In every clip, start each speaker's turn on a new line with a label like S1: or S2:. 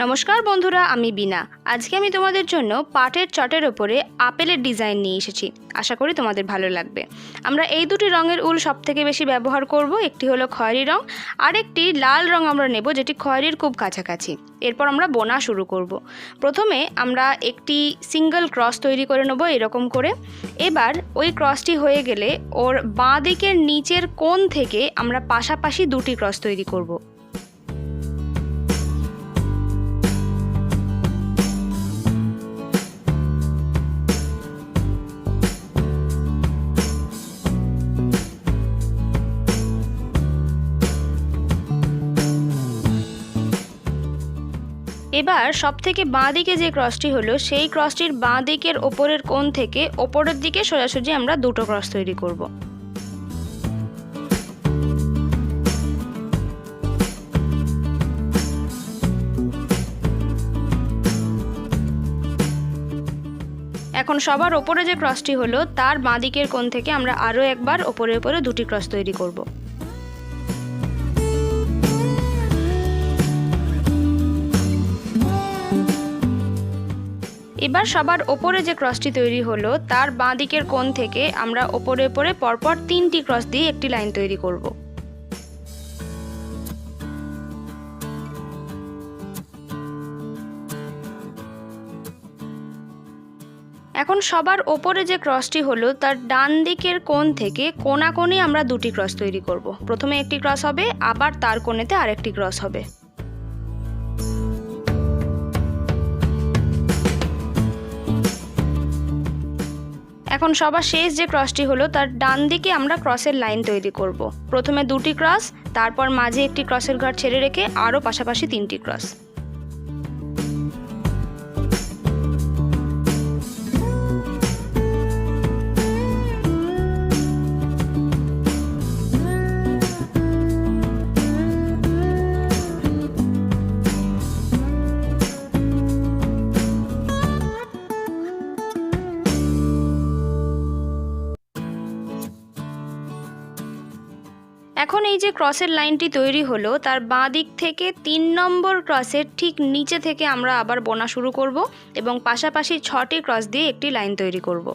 S1: নমস্কার বন্ধুরা, আমি বিনা। আজকে আমি তোমাদের জন্য পাটের চটের ওপরে আপেলের ডিজাইন নিয়ে এসেছি। আশা করি তোমাদের ভালো লাগবে। আমরা এই দুটি রঙের উল সবথেকে বেশি ব্যবহার করব। একটি হলো খয়েরি রং, আর একটি লাল রং আমরা নেব, যেটি খয়েরির খুব কাছাকাছি। এরপর আমরা বোনা শুরু করব। প্রথমে আমরা একটি সিঙ্গেল ক্রস তৈরি করে নেব এরকম করে। এবার ওই ক্রসটি হয়ে গেলে ওর বাঁ দিকের নিচের কোণ থেকে আমরা পাশাপাশি দুটি ক্রস তৈরি করব। এবার সবথেকে বাঁ দিকে যে ক্রসটি হলো, সেই ক্রসটির বাঁ দিকের ওপরের কোণ থেকে ওপরের দিকে সোজাসুজি আমরা দুটো ক্রস তৈরি করব। এখন সবার ওপরে যে ক্রসটি হলো, তার বাঁ দিকের কোণ থেকে আমরা আরও একবার ওপরে ওপরে দুটি ক্রস তৈরি করব। এবার সবার ওপরে যে ক্রসটি তৈরি হলো, তার বাঁ দিকের কোণ থেকে আমরা ওপরে ওপরে পরপর তিনটি ক্রস দিয়ে একটি লাইন তৈরি করব। এখন সবার ওপরে যে ক্রসটি হলো, তার ডান দিকের কোণ থেকে কোণাকোণে আমরা দুটি ক্রস তৈরি করব। প্রথমে একটি ক্রস হবে, আবার তার কোণেতে আরেকটি ক্রস হবে। এখন সবার শেষ যে ক্রসটি হলো, তার ডান দিকে আমরা ক্রসের লাইন তৈরি করব। প্রথমে দুটি ক্রস, তারপর মাঝে একটি ক্রসের ঘর ছেড়ে রেখে আরও পাশাপাশি তিনটি ক্রস। এখন এই যে ক্রসের লাইনটি তৈরি হলো, তার বাঁ দিক থেকে 3 নম্বর ক্রসের ঠিক নিচে থেকে আমরা আবার বোনা শুরু করব এবং পাশাপাশি 6টি ক্রস দিয়ে একটি লাইন তৈরি করব।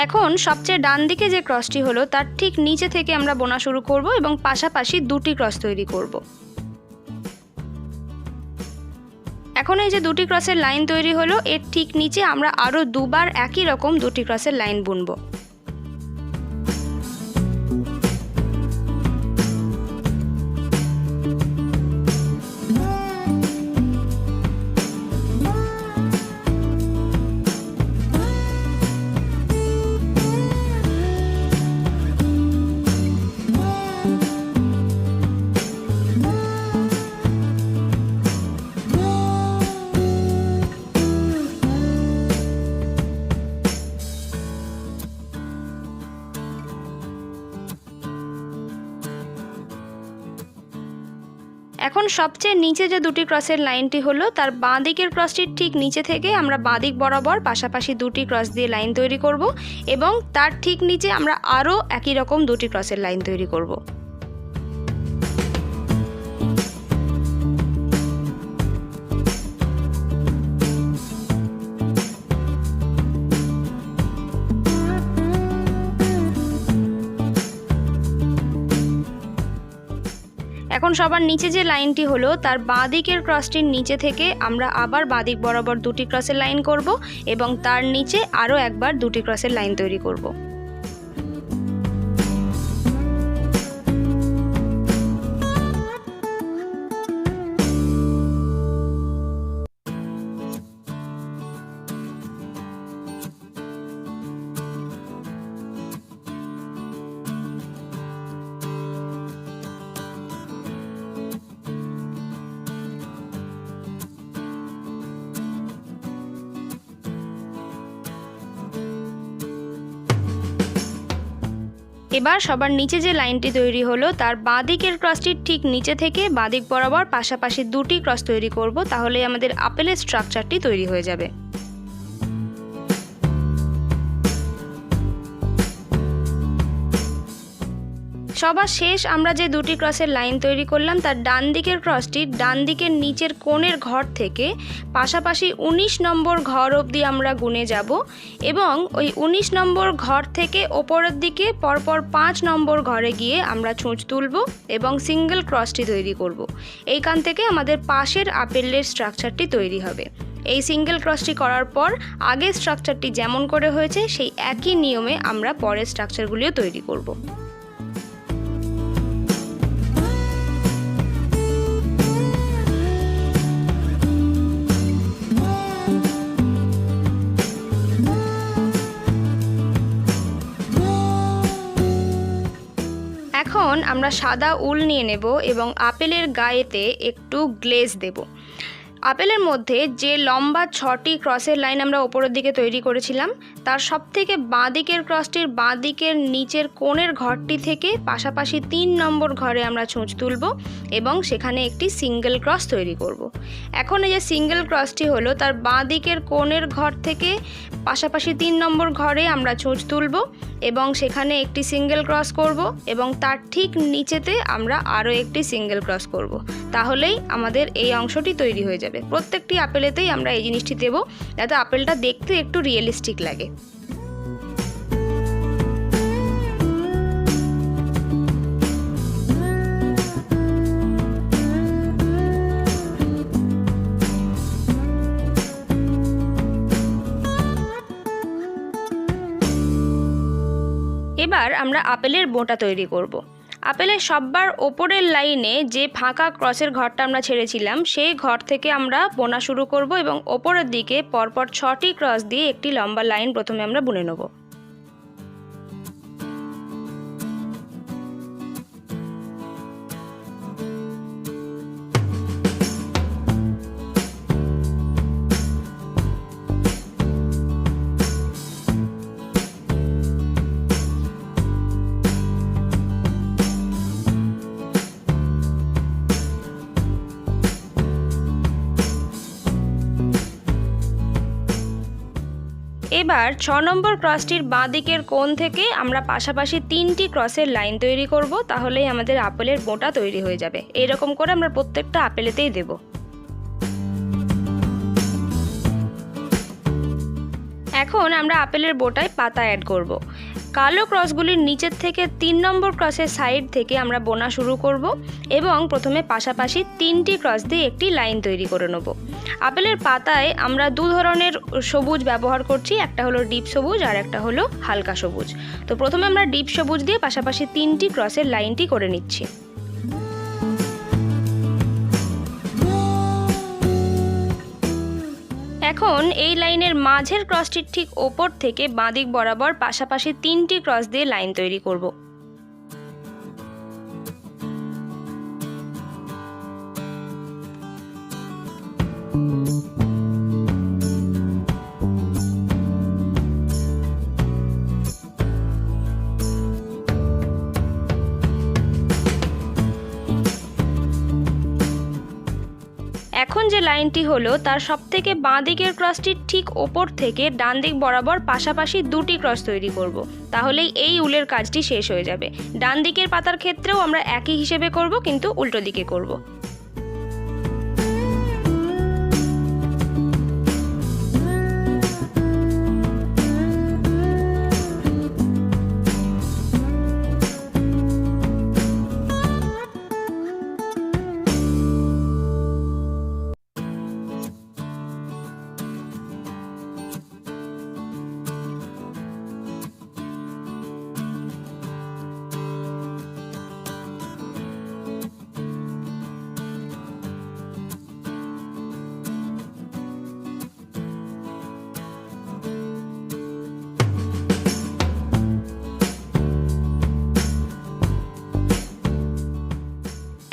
S1: এখন সবচেয়ে ডান দিকে যে ক্রসটি হলো, তার ঠিক নিচে থেকে আমরা বোনা শুরু করব এবং পাশাপাশি দুটি ক্রস তৈরি করব। এখন এই যে দুটি ক্রসের লাইন তৈরি হলো, এর ঠিক নিচে আমরা আরও দুবার একই রকম দুটি ক্রসের লাইন বুনবো। এখন সবচেয়ে নিচে যে দুটি ক্রসের লাইনটি হলো, তার বাঁ দিকের ক্রসটির ঠিক নিচে থেকে আমরা বাঁ দিক বরাবর পাশাপাশি দুটি ক্রস দিয়ে লাইন তৈরি করব এবং তার ঠিক নিচে আমরা আরও একই রকম দুটি ক্রসের লাইন তৈরি করব। এখন সবার নিচে যে লাইনটি হলো, তার বাঁ দিকের ক্রসটির নিচে থেকে আমরা আবার বাঁ দিক বরাবর দুটি ক্রসের লাইন করব এবং তার নিচে আরও একবার দুটি ক্রসের লাইন তৈরি করব। এবার সবার নিচে যে লাইনটি তৈরি হলো তার বাঁ দিকের ক্রসটির ঠিক নিচে থেকে বাঁ দিক বরাবর পাশাপাশি দুটি ক্রস তৈরি করব, তাহলেই আমাদের আপেলের স্ট্রাকচারটি তৈরি হয়ে যাবে। সবার শেষ আমরা যে দুটি ক্রসের লাইন তৈরি করলাম তার ডান দিকের ক্রসটি ডান দিকের নিচের কোণের ঘর থেকে পাশাপাশি 19 নম্বর ঘর অবধি আমরা গুনে যাব এবং ওই 19 নম্বর ঘর থেকে ওপরের দিকে পরপর 5 নম্বর ঘরে গিয়ে আমরা ছুঁচ তুলব এবং সিঙ্গেল ক্রসটি তৈরি করব। এইখান থেকে আমাদের পাশের আপেলের স্ট্রাকচারটি তৈরি হবে। এই সিঙ্গেল ক্রসটি করার পর আগের স্ট্রাকচারটি যেমন করে হয়েছে সেই একই নিয়মে আমরা পরের স্ট্রাকচারগুলিও তৈরি করব। এখন আমরা সাদা উল নিয়ে নেব এবং আপেলের গায়েতে একটু গ্লেজ দেব। আপেলের মধ্যে যে লম্বা 6টি ক্রসের লাইন আমরা ওপরের দিকে তৈরি করেছিলাম তার সবথেকে বাঁ দিকের ক্রসটির বাঁ দিকের নিচের কোণের ঘরটি থেকে পাশাপাশি 3 নম্বর ঘরে আমরা ছুঁচ তুলব এবং সেখানে একটি সিঙ্গেল ক্রস তৈরি করব। এখন এই যে সিঙ্গেল ক্রসটি হলো তার বাঁ দিকের কোণের ঘর থেকে পাশাপাশি 3 নম্বর ঘরে আমরা ছুঁচ তুলব এবং সেখানে একটি সিঙ্গেল ক্রস করব এবং তার ঠিক নিচেতে আমরা আরও একটি সিঙ্গেল ক্রস করব। তাহলেই আমাদের এই অংশটি তৈরি হয়ে যাবে। প্রত্যেকটি আপেলেতেই আমরা এই জিনিসটি দেব যাতে আপেলটা দেখতে একটু রিয়েলিস্টিক লাগে। এবার আমরা আপেলের বোঁটা তৈরি করব। আপেলের সববার ওপরের লাইনে যে ফাঁকা ক্রসের ঘরটা আমরা ছেড়েছিলাম সেই ঘর থেকে আমরা বোনা শুরু করব এবং ওপরের দিকে পরপর 6টি ক্রস দিয়ে একটি লম্বা লাইন প্রথমে আমরা বুনে নেব। এবার 6 নম্বর ক্রসটির বাঁ দিকের কোণ থেকে আমরা পাশাপাশি 3টি ক্রসের লাইন তৈরি করব, তাহলেই আমাদের আপেলের বোঁটা তৈরি হয়ে যাবে। এরকম করে আমরা প্রত্যেকটা আপেলেতেই দেব। এখন আমরা আপেলের বোঁটায় পাতা অ্যাড করব। কালো ক্রসগুলির নিচের থেকে 3 নম্বর ক্রসের সাইড থেকে আমরা বোনা শুরু করব এবং প্রথমে পাশাপাশি 3টি ক্রস দিয়ে একটি লাইন তৈরি করে নেব। আপেলের পাতায় আমরা দু ধরনের সবুজ ব্যবহার করছি, একটা হলো ডিপ সবুজ আর একটা হলো হালকা সবুজ। তো প্রথমে আমরা ডিপ সবুজ দিয়ে পাশাপাশি 3টি ক্রসের লাইনটি করে নিচ্ছি। এখন এই লাইনের মাঝের ক্রসটির ঠিক ওপর থেকে বাঁ দিক বরাবর পাশাপাশি 3টি ক্রস দিয়ে লাইন তৈরি করব। এখন যে লাইনটি হলো তার সবথেকে বাঁ দিকের ক্রসটির ঠিক ওপর থেকে ডান দিক বরাবর পাশাপাশি 2টি ক্রস তৈরি করব। তাহলেই এই উলের কাজটি শেষ হয়ে যাবে। ডান দিকের পাতার ক্ষেত্রেও আমরা একই হিসেবে করব, কিন্তু উল্টো দিকে করব।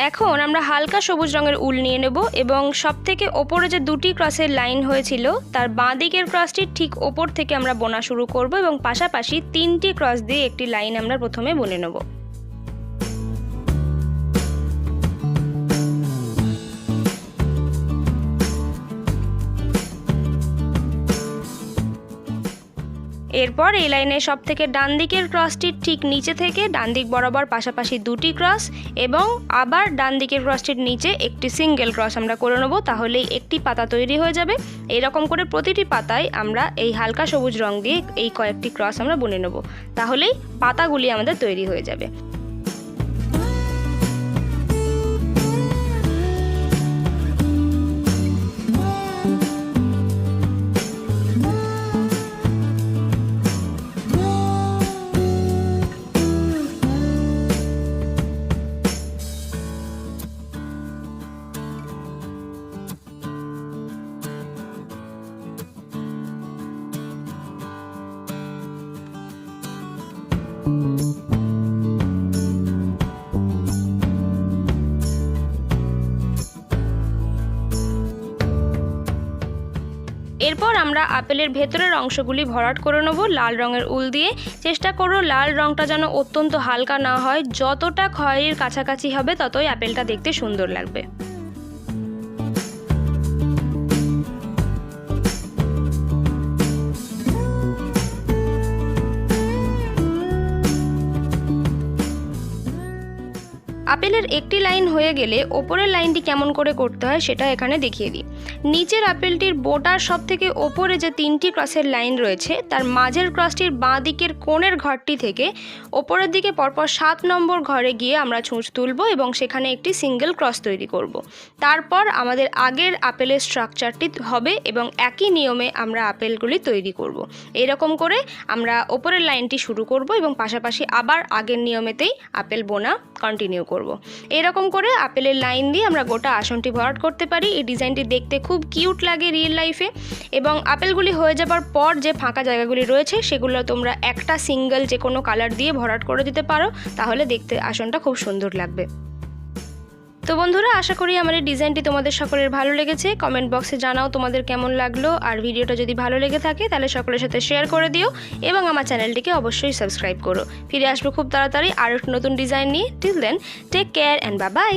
S1: এখন আমরা হালকা সবুজ রঙের উল নিয়ে নেব এবং সবথেকে ওপরে যে দুটি ক্রসের লাইন হয়েছিল তার বাঁ দিকের ক্রসটির ঠিক ওপর থেকে আমরা বোনা শুরু করব এবং পাশাপাশি 3টি ক্রস দিয়ে একটি লাইন আমরা প্রথমে বুনে নেব। এরপর এই লাইনের সবথেকে ডান দিকের ক্রসটির ঠিক নিচে থেকে ডান দিক বরাবর পাশাপাশি দুটি ক্রস এবং আবার ডান দিকের ক্রসটির নিচে একটি সিঙ্গেল ক্রস আমরা করে নেব, তাহলেই একটি পাতা তৈরি হয়ে যাবে। এরকম করে প্রতিটি পাতায় আমরা এই হালকা সবুজ রং দিয়ে এই কয়েকটি ক্রস আমরা বুনে নেব, তাহলেই পাতাগুলি আমাদের তৈরি হয়ে যাবে। এরপর আমরা আপেলের ভেতরের অংশগুলি ভরাট করে নেব লাল রঙের উল দিয়ে। চেষ্টা করো লাল রঙটা যেন অত্যন্ত হালকা না হয়, যতটা খয়েরির কাছাকাছি হবে ততই আপেলটা দেখতে সুন্দর লাগবে। আপেলের একটি লাইন হয়ে গেলে ওপরের লাইনটি কেমন করে করতে হয় সেটা এখানে দেখিয়ে দিই। নিচের আপেলটির বোটার সব থেকে ওপরে যে 3টি ক্রসের লাইন রয়েছে তার মাঝের ক্রসটির বাঁ দিকের কোণের ঘরটি থেকে ওপরের দিকে পরপর 7 নম্বর ঘরে গিয়ে আমরা ছুঁচ তুলব এবং সেখানে একটি সিঙ্গেল ক্রস তৈরি করব। তারপর আমাদের আগের আপেলের স্ট্রাকচারটি হবে এবং একই নিয়মে আমরা আপেলগুলি তৈরি করব। এরকম করে আমরা ওপরের লাইনটি শুরু করব এবং পাশাপাশি আবার আগের নিয়মেতেই আপেল বোনা কন্টিনিউ করব। এরকম করে আপেলের লাইন দিয়ে আমরা গোটা আসনটি ভরাট করতে পারি। এই ডিজাইনটি দেখতে খুব কিউট লাগে রিয়েল লাইফে, এবং আপেলগুলি হয়ে যাবার পর যে ফাঁকা জায়গাগুলি রয়েছে সেগুলো তোমরা একটা সিঙ্গেল যে কোনো কালার দিয়ে ভরাট করে দিতে পারো, তাহলে দেখতে আসনটা খুব সুন্দর লাগবে। তো বন্ধুরা, আশা করি আমার এই ডিজাইনটি তোমাদের সকলের ভালো লেগেছে। কমেন্ট বক্সে জানাও তোমাদের কেমন লাগলো, আর ভিডিওটা যদি ভালো লেগে থাকে তাহলে সকলের সাথে শেয়ার করে দিও এবং আমার চ্যানেলটিকে অবশ্যই সাবস্ক্রাইব করো। ফিরে আসবো খুব তাড়াতাড়ি আর একটা নতুন ডিজাইন নিয়ে। Till then, take care and bye by.